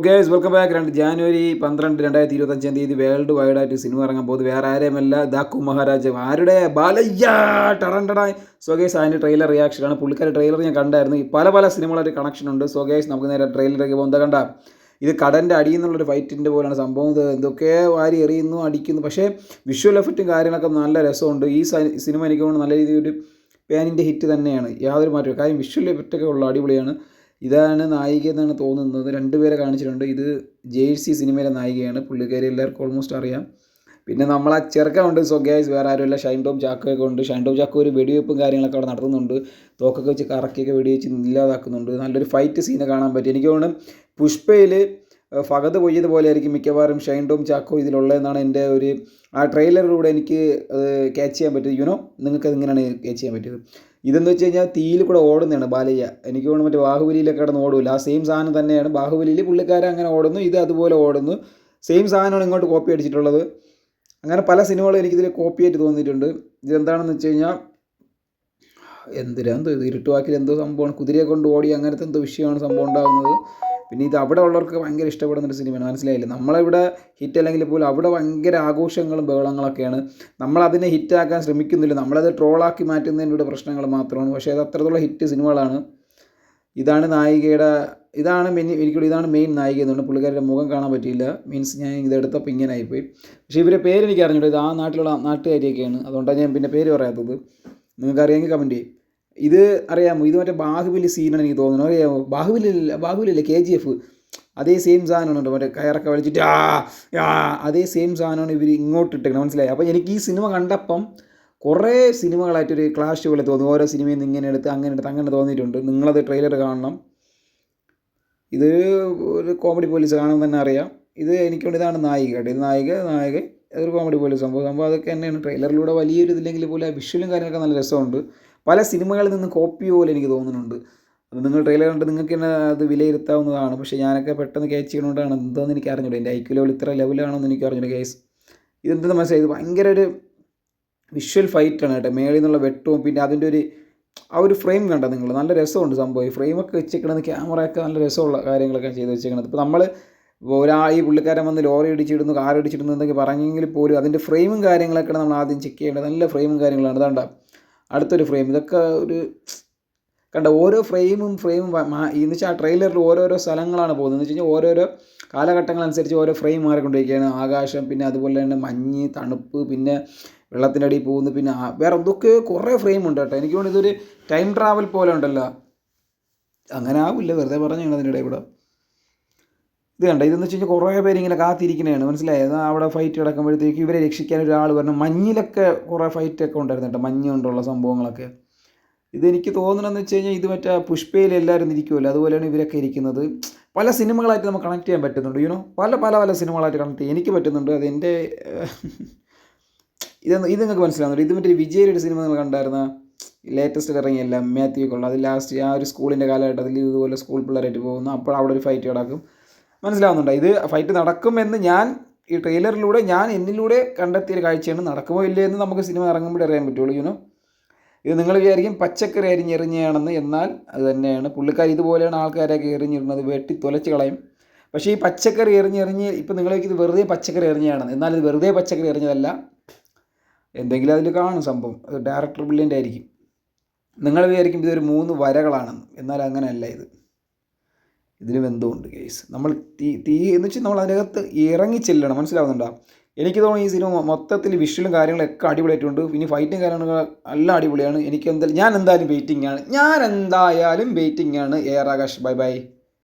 Guys welcome back. January 12, 2025 world wide ആയിട്ട് cinema ഇറങ്ങാൻ പോകുന്നത് വേറെ ആരെയുമല്ല, ദാക്കു മഹാരാജ്. ആരുടെ? ബാലയ്യ ടറണ്ടടായി. സോ ഗൈസ് അതിൻ്റെ ട്രെയിലർ റിയാക്ഷനാണ്. പുള്ളിക്കാരുടെ ട്രെയിലർ ഞാൻ കണ്ടായിരുന്നു. പല സിനിമകളായിട്ട് കണക്ഷൻ ഉണ്ട്. സോ ഗൈസ് നമുക്ക് നേരെ ട്രെയിലറൊക്കെ പോകുന്നത് കണ്ട ഇത് കടൻ്റെ അടിയിൽ നിന്നുള്ളൊരു ഫൈറ്റിൻ്റെ പോലെയാണ് സംഭവം. ഇത് എന്തൊക്കെ വാരി എറിയുന്നു, അടിക്കുന്നു. പക്ഷേ വിഷ്വൽ എഫക്റ്റും കാര്യങ്ങളൊക്കെ നല്ല രസമുണ്ട്. ഈ സിനിമ എനിക്ക് തോന്നുന്നു നല്ല രീതിയിൽ ഒരു പാനിൻ്റെ ഹിറ്റ് തന്നെയാണ്, യാതൊരു മാറ്റവും. കാര്യം വിഷ്വൽ എഫക്റ്റൊക്കെ ഉള്ള അടിപൊളിയാണ്. ഇതാണ് നായിക എന്നാണ് തോന്നുന്നത്. രണ്ടുപേരെ കാണിച്ചിട്ടുണ്ട്. ഇത് ജേഴ്സി സിനിമയിലെ നായികയാണ്. പുള്ളിക്കാരി എല്ലാവർക്കും ഓൾമോസ്റ്റ് അറിയാം. പിന്നെ നമ്മളെ ചെറുക്കമുണ്ട്. സോ ഗൈസ് വേറെ ആരുമില്ല, ഷൈൻ ടോം ചാക്കോയൊക്കെ ഉണ്ട്. ഷൈൻ ടോം ചാക്കോ ഒരു വെടിവെപ്പും കാര്യങ്ങളൊക്കെ അവിടെ നടത്തുന്നുണ്ട്. തോക്കൊക്കെ വെച്ച് കറക്കിയൊക്കെ വെടിവെച്ച് ഇല്ലാതാക്കുന്നുണ്ട്. നല്ലൊരു ഫൈറ്റ് സീന് കാണാൻ പറ്റി. എനിക്ക് തോന്നുന്നു പുഷ്പയിൽ ഫഹദ് പൊയ്യതുപോലെ ആയിരിക്കും മിക്കവാറും ഷൈൻ ടോം ചാക്കോ ഇതിലുള്ളതെന്നാണ് എൻ്റെ ഒരു ആ ട്രെയിലറിലൂടെ എനിക്ക് ക്യാച്ച് ചെയ്യാൻ പറ്റിയത്. യുനോ നിങ്ങൾക്ക് അതിങ്ങനെയാണ് ക്യാച്ച് ചെയ്യാൻ പറ്റിയത്. ഇതെന്ന് വെച്ച് കഴിഞ്ഞാൽ തീയിൽ കൂടെ ഓടുന്നതാണ് ബാലയ്യ. എനിക്ക് തോന്നുന്നു മറ്റേ ബാഹുബലിയിലൊക്കെ കിടന്ന് ഓടില്ല, ആ സെയിം സാധനം തന്നെയാണ്. ബാഹുബലിയിൽ പുള്ളിക്കാരൻ അങ്ങനെ ഓടുന്നു, ഇത് അതുപോലെ ഓടുന്നു. സെയിം സാധനമാണ് ഇങ്ങോട്ട് കോപ്പി അടിച്ചിട്ടുള്ളത്. അങ്ങനെ പല സിനിമകളും എനിക്കിതിൽ കോപ്പി ആയിട്ട് തോന്നിയിട്ടുണ്ട്. ഇതെന്താണെന്ന് വെച്ച് കഴിഞ്ഞാൽ എന്തോ ഇരുട്ടുവാക്കിൽ എന്തോ സംഭവമാണ്, കുതിരയെ കൊണ്ട് ഓടി അങ്ങനത്തെ എന്തോ വിഷയമാണ് സംഭവം ഉണ്ടാകുന്നത്. പിന്നെ ഇത് അവിടെ ഉള്ളവർക്ക് ഭയങ്കര ഇഷ്ടപ്പെടുന്നൊരു സിനിമയാണ്, മനസ്സിലായില്ലേ? നമ്മളിവിടെ ഹിറ്റ് അല്ലെങ്കിൽ പോലും അവിടെ ഭയങ്കര ആഘോഷങ്ങളും ബഹളങ്ങളൊക്കെയാണ്. നമ്മളതിനെ ഹിറ്റാക്കാൻ ശ്രമിക്കുന്നില്ല, നമ്മളത് ട്രോളാക്കി മാറ്റുന്നതിൻ്റെ പ്രശ്നങ്ങൾ മാത്രമാണ്. പക്ഷേ അത് അത്രത്തോളം ഹിറ്റ് സിനിമകളാണ്. ഇതാണ് നായികയുടെ, ഇതാണ് ഇതാണ് മെയിൻ നായിക എന്നുണ്ട്. പുള്ളിക്കാരുടെ മുഖം കാണാൻ പറ്റിയില്ല, മീൻസ് ഞാൻ ഇതെടുത്തപ്പോൾ ഇങ്ങനെ ആയിപ്പോയി. പക്ഷേ ഇവരെ പേര് എനിക്ക് അറിഞ്ഞിട്ട്, ഇത് ആ നാട്ടിലുള്ള നാട്ടുകാരിയൊക്കെയാണ്, അതുകൊണ്ടാണ് ഞാൻ പിന്നെ പേര് പറയാത്തത്. നിങ്ങൾക്ക് അറിയാമെങ്കിൽ കമൻറ്റ് ചെയ്യും. ഇത് അറിയാമോ? ഇത് മറ്റേ ബാഹുബലി സീനാണ് എനിക്ക് തോന്നുന്നത്. അറിയാമോ? ബാഹുബലിയല്ലേ KGF, അതേ സെയിം സാധനമാണ്. മറ്റേ കയറൊക്കെ വലിച്ചിട്ട് അതേ സെയിം സാധനമാണ് ഇവർ ഇങ്ങോട്ട് ഇട്ടേക്കുന്നത്, മനസ്സിലായി? അപ്പോൾ എനിക്ക് ഈ സിനിമ കണ്ടപ്പം കുറേ സിനിമകളായിട്ടൊരു ക്ലാഷ് പോലെ തോന്നി. ഓരോ സിനിമയിൽ നിന്ന് ഇങ്ങനെ എടുത്ത് അങ്ങനെ തോന്നിയിട്ടുണ്ട്. നിങ്ങളത് ട്രെയിലർ കാണണം. ഇത് ഒരു കോമഡി പോലീസ് കാണാൻ തന്നെ അറിയാം. ഇത് എനിക്കൊണ്ട് ഇതാണ് നായിക കേട്ടോ. ഇത് നായിക അതൊരു കോമഡി പോലീസ് സംഭവം അതൊക്കെ തന്നെയാണ്. ട്രെയിലറിലൂടെ വലിയൊരു ഇതില്ലെങ്കിൽ പോലും വിഷ്വലും കാര്യങ്ങളൊക്കെ നല്ല രസമുണ്ട്. പല സിനിമകളിൽ നിന്ന് കോപ്പി പോലെ എനിക്ക് തോന്നുന്നുണ്ട്. അത് നിങ്ങൾ ട്രെയിലർ കണ്ട് നിങ്ങൾക്ക് തന്നെ അത് വിലയിരുത്താവുന്നതാണ്. പക്ഷേ ഞാനൊക്കെ പെട്ടെന്ന് ക്യാച്ച് ചെയ്യണോണ്ടാണ് എന്താണെന്ന് എനിക്ക് അറിഞ്ഞൂടെ. എൻ്റെ IQ ലെവൽ ഇത്ര ലെവലാണോന്ന് എനിക്ക് അറിഞ്ഞൂടെ ഗൈസ്. ഇതെന്തെന്ന് മനസ്സിലായി, ഇത് ഭയങ്കര ഒരു വിഷ്വൽ ഫൈറ്റാണ് കേട്ടോ. മേളിൽ നിന്നുള്ള വെട്ടവും പിന്നെ അതിൻ്റെ ആ ഒരു ഫ്രെയിം കണ്ടോ നിങ്ങൾ? നല്ല രസമുണ്ട് സംഭവം. ഈ ഫ്രെയിമൊക്കെ വെച്ചേക്കണത്, ക്യാമറയൊക്കെ നല്ല രസമുള്ള കാര്യങ്ങളൊക്കെ ചെയ്ത് വെച്ചേക്കണത്. ഇപ്പോൾ നമ്മൾ ഈ പുള്ളിക്കാരൻ വന്ന് ലോറി ഇടിച്ചിടുന്നു, കാർ ഇടിച്ചിടുന്നു എന്നൊക്കെ പറഞ്ഞെങ്കിൽ പോലും അതിൻ്റെ ഫ്രെയിമും കാര്യങ്ങളൊക്കെയാണ് നമ്മൾ ആദ്യം ചെക്ക് ചെയ്യേണ്ടത്. നല്ല ഫ്രെയിമും കാര്യങ്ങളാണ്. അതാണ്ട അടുത്തൊരു ഫ്രെയിം, ഇതൊക്കെ ഒരു കണ്ട ഓരോ ഫ്രെയിമും എന്ന് വെച്ചാൽ ആ ട്രെയിലറിൽ ഓരോരോ സ്ഥലങ്ങളാണ് പോകുന്നത്. എന്ന് വെച്ച് കഴിഞ്ഞാൽ ഓരോരോ കാലഘട്ടങ്ങളനുസരിച്ച് ഓരോ ഫ്രെയിം മാറിക്കൊണ്ടിരിക്കുകയാണ്. ആകാശം, പിന്നെ അതുപോലെ തന്നെ മഞ്ഞ്, തണുപ്പ്, പിന്നെ വെള്ളത്തിൻ്റെ അടിയിൽ പോകുന്നു, പിന്നെ വേറെ എന്തൊക്കെ കുറേ ഫ്രെയിം ഉണ്ട് കേട്ടോ. എനിക്ക് തോന്നുന്നു ഇതൊരു ടൈം ട്രാവൽ പോലെ ഉണ്ടല്ലോ. അങ്ങനെ ആവില്ല, വെറുതെ പറഞ്ഞാണ് അതിൻ്റെ ഇടയിൽ കൂടെ. ഇത് കണ്ട, ഇതെന്ന് വെച്ച് കഴിഞ്ഞാൽ കുറേ പേര് ഇങ്ങനെ കാത്തിരിക്കുന്നതാണ്, മനസ്സിലായത്? അവിടെ ഫൈറ്റ് കിടക്കുമ്പോഴത്തേക്ക് ഇവരെ രക്ഷിക്കാൻ ഒരാൾ വരണം. മഞ്ഞിലൊക്കെ കുറേ ഫൈറ്റൊക്കെ ഉണ്ടായിരുന്നു കേട്ടോ, മഞ്ഞ് കൊണ്ടുള്ള സംഭവങ്ങളൊക്കെ. ഇതെനിക്ക് തോന്നണമെന്ന് വെച്ച് കഴിഞ്ഞാൽ ഇത് മറ്റേ പുഷ്പയിൽ എല്ലാവരും ഇരിക്കുമല്ലോ, അതുപോലെയാണ് ഇവരൊക്കെ ഇരിക്കുന്നത്. പല സിനിമകളായിട്ട് നമുക്ക് കണക്ട് ചെയ്യാൻ പറ്റുന്നുണ്ട്. യുനോ പല സിനിമകളായിട്ട് കണക്ട് ചെയ്യാൻ എനിക്ക് പറ്റുന്നുണ്ട്. അതെൻ്റെ ഇത് നിങ്ങൾക്ക് മനസ്സിലാവുന്നുണ്ട്. ഇത് മറ്റേ വിജയുടെ ഒരു സിനിമ നിങ്ങൾ കണ്ടായിരുന്ന, ലേറ്റസ്റ്റ് ഇറങ്ങിയല്ല, മാത്യു കൊള്ള. അത് ലാസ്റ്റ് ആ ഒരു സ്കൂളിൻ്റെ കാലഘട്ടത്തിൽ ഇതുപോലെ സ്കൂൾ പിള്ളേരായിട്ട് പോകുന്നു. അപ്പോൾ അവിടെ ഒരു ഫൈറ്റ് നടക്കും, മനസ്സിലാവുന്നുണ്ടോ? ഇത് ഫൈറ്റ് നടക്കുമെന്ന് ഞാൻ ഈ ട്രെയിലറിലൂടെ എന്നിലൂടെ കണ്ടെത്തിയൊരു കാഴ്ചയാണ്. നടക്കുമോ ഇല്ലേ എന്ന് നമുക്ക് സിനിമ ഇറങ്ങുമ്പോഴേ അറിയാൻ പറ്റുള്ളൂ. യുനോ ഇത് നിങ്ങൾ വിചാരിക്കും പച്ചക്കറി എറിഞ്ഞാണെന്ന്, എന്നാൽ അത് തന്നെയാണ്. പുള്ളിക്കാർ ഇതുപോലെയാണ് ആൾക്കാരൊക്കെ എറിഞ്ഞിരുന്നത്, വെട്ടി തുലച്ച് കളയും. പക്ഷേ ഈ പച്ചക്കറി എറിഞ്ഞ് ഇപ്പോൾ നിങ്ങൾക്ക് ഇത് വെറുതെ പച്ചക്കറി എറിഞ്ഞാണെന്ന്, എന്നാൽ ഇത് വെറുതെ പച്ചക്കറി എറിഞ്ഞതല്ല, എന്തെങ്കിലും അതിൽ കാണും സംഭവം. അത് ഡയറക്ടർ ബ്രില്യൻ്റ് ആയിരിക്കും. നിങ്ങൾ വിചാരിക്കും ഇതൊരു 3 വരകളാണെന്ന്, എന്നാൽ അങ്ങനെയല്ല. ഇതിലും എന്തുകൊണ്ട് കേസ് നമ്മൾ എന്ന് വെച്ചാൽ നമ്മൾ അതിനകത്ത് ഇറങ്ങി ചെല്ലണം, മനസ്സിലാവുന്നുണ്ടോ? എനിക്ക് തോന്നുന്നു ഈ സിനിമ മൊത്തത്തിൽ വിഷ്വലും കാര്യങ്ങളൊക്കെ അടിപൊളിയായിട്ടുണ്ട്. പിന്നെ ഫൈറ്റും കാര്യങ്ങളൊക്കെ നല്ല അടിപൊളിയാണ്. ഞാൻ എന്തായാലും വെയിറ്റിംഗ് ആണ്. AR ആകാശ്. ബൈ.